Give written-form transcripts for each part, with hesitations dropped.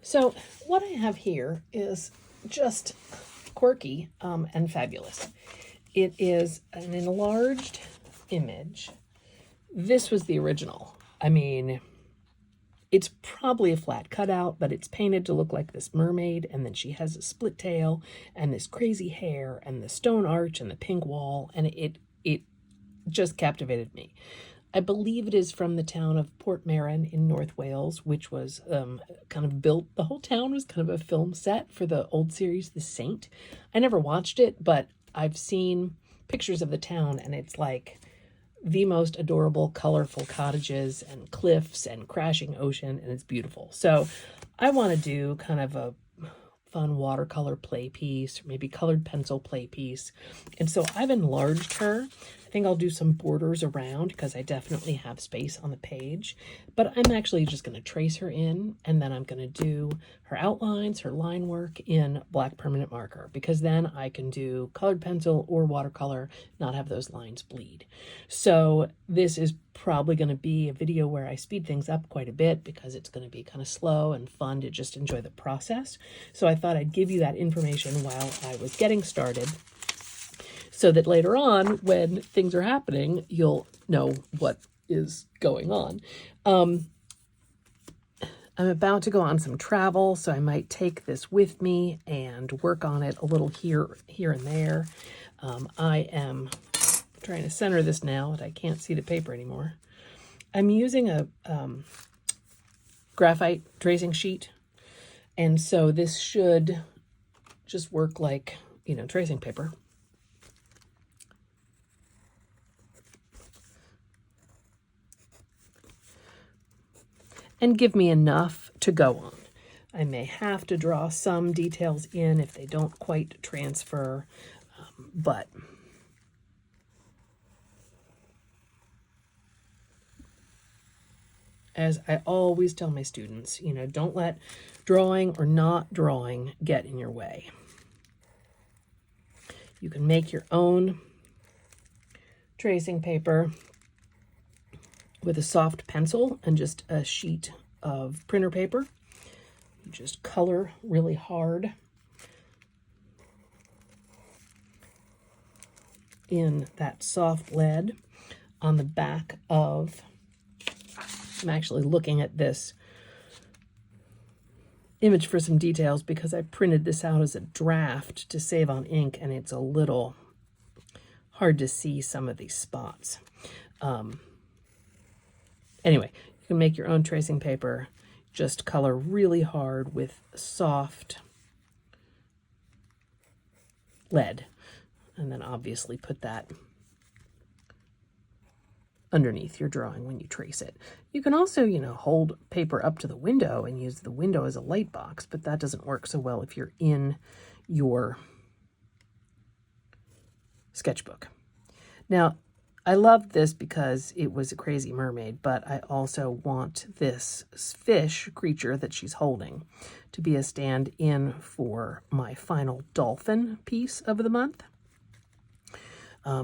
So what I have here is just quirky and fabulous. It is an enlarged image. This was the original. I mean, it's probably a flat cutout, but it's painted to look like this mermaid, and then she has a split tail and this crazy hair and the stone arch and the pink wall, and it just captivated me. I believe it is from the town of Portmeirion in North Wales, which was kind of built, the whole town was kind of a film set for the old series, The Saint. I never watched it, but I've seen pictures of the town, and it's like the most adorable, colorful cottages and cliffs and crashing ocean, and it's beautiful. So I want to do kind of a fun watercolor play piece, or maybe colored pencil play piece. And so I've enlarged her. I think I'll do some borders around because I definitely have space on the page, but I'm actually just going to trace her in, and then I'm going to do her outlines, her line work in black permanent marker, because then I can do colored pencil or watercolor, not have those lines bleed. So this is probably going to be a video where I speed things up quite a bit because it's going to be kind of slow and fun to just enjoy the process. So I thought I'd give you that information while I was getting started, so that later on, when things are happening, you'll know what is going on. I'm about to go on some travel, so I might take this with me and work on it a little here and there. I am trying to center this now, but I can't see the paper anymore. I'm using a graphite tracing sheet, and so this should just work like, tracing paper. And give me enough to go on. I may have to draw some details in if they don't quite transfer, but as I always tell my students, don't let drawing or not drawing get in your way. You can make your own tracing paper with a soft pencil and just a sheet of printer paper. You just color really hard in that soft lead on the back of, I'm actually looking at this image for some details because I printed this out as a draft to save on ink, and it's a little hard to see some of these spots. Anyway, you can make your own tracing paper. Just color really hard with soft lead, and then obviously put that underneath your drawing when you trace it. You can also, hold paper up to the window and use the window as a light box, but that doesn't work so well if you're in your sketchbook. Now, I love this because it was a crazy mermaid, but I also want this fish creature that she's holding to be a stand-in for my final dolphin piece of the month.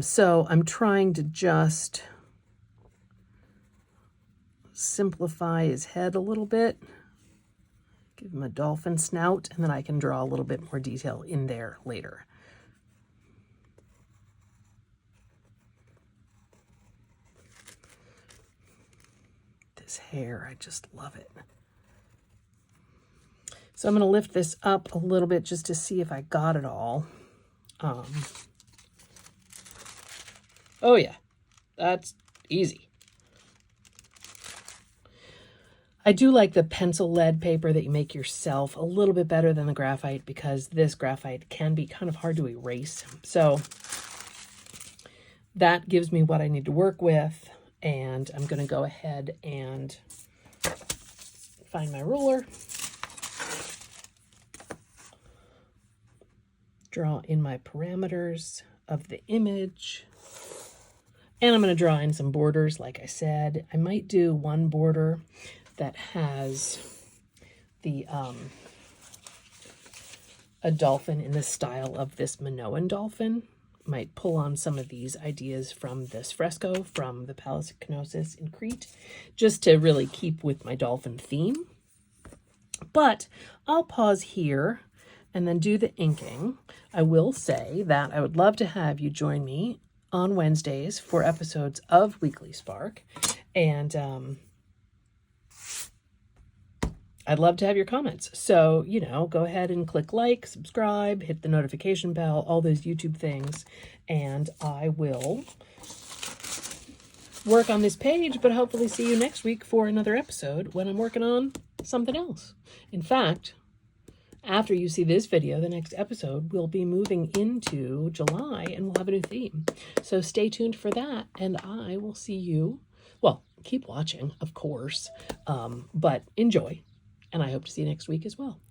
So I'm trying to just simplify his head a little bit, give him a dolphin snout, and then I can draw a little bit more detail in there later. This hair, I just love it. So I'm going to lift this up a little bit just to see if I got it all. Oh yeah, that's easy. I do like the pencil lead paper that you make yourself a little bit better than the graphite, because this graphite can be kind of hard to erase. So that gives me what I need to work with. And I'm going to go ahead and find my ruler, draw in my parameters of the image, and I'm going to draw in some borders. Like I said, I might do one border that has the a dolphin in the style of this Minoan dolphin. Might pull on some of these ideas from this fresco from the Palace of Knossos in Crete, just to really keep with my dolphin theme. But I'll pause here and then do the inking. I will say that I would love to have you join me on Wednesdays for episodes of Weekly Spark. And I'd love to have your comments. So, go ahead and click like, subscribe, hit the notification bell, all those YouTube things. And I will work on this page, but hopefully see you next week for another episode when I'm working on something else. In fact, after you see this video, the next episode will be moving into July and we'll have a new theme. So stay tuned for that, and I will see you. Well, keep watching, of course, but enjoy, and I hope to see you next week as well.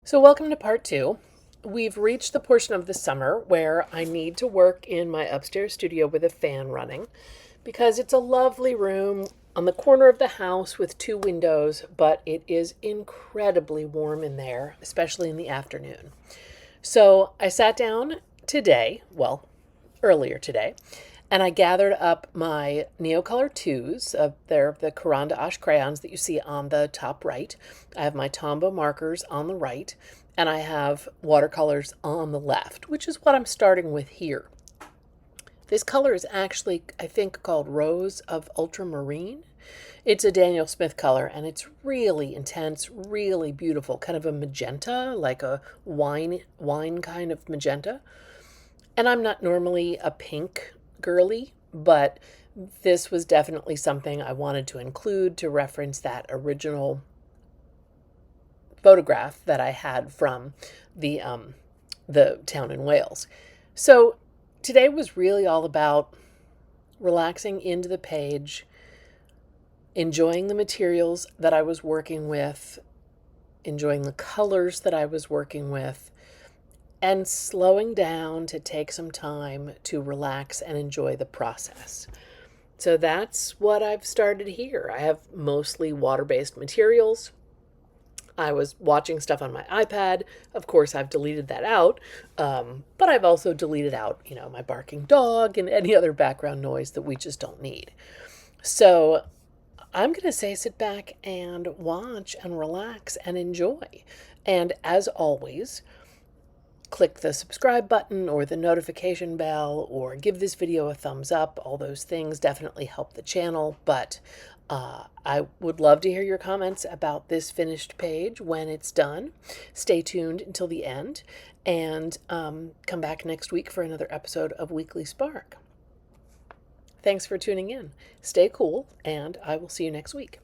So welcome to part 2. We've reached the portion of the summer where I need to work in my upstairs studio with a fan running because it's a lovely room on the corner of the house with 2 windows, but it is incredibly warm in there, especially in the afternoon. So I sat down today, earlier today, and I gathered up my Neocolor 2s. They're the Caran d'Ache crayons that you see on the top right. I have my Tombow markers on the right, and I have watercolors on the left, which is what I'm starting with here. This color is actually, I think, called Rose of Ultramarine. It's a Daniel Smith color, and it's really intense, really beautiful, kind of a magenta, like a wine kind of magenta. And I'm not normally a pink girly, but this was definitely something I wanted to include to reference that original photograph that I had from the town in Wales. So today was really all about relaxing into the page, enjoying the materials that I was working with, enjoying the colors that I was working with, and slowing down to take some time to relax and enjoy the process. So that's what I've started here. I have mostly water-based materials. I was watching stuff on my iPad. Of course, I've deleted that out, but I've also deleted out, my barking dog and any other background noise that we just don't need. So I'm going to say sit back and watch and relax and enjoy. And as always, click the subscribe button or the notification bell or give this video a thumbs up. All those things definitely help the channel, but I would love to hear your comments about this finished page when it's done. Stay tuned until the end and come back next week for another episode of Weekly Spark. Thanks for tuning in. Stay cool, and I will see you next week.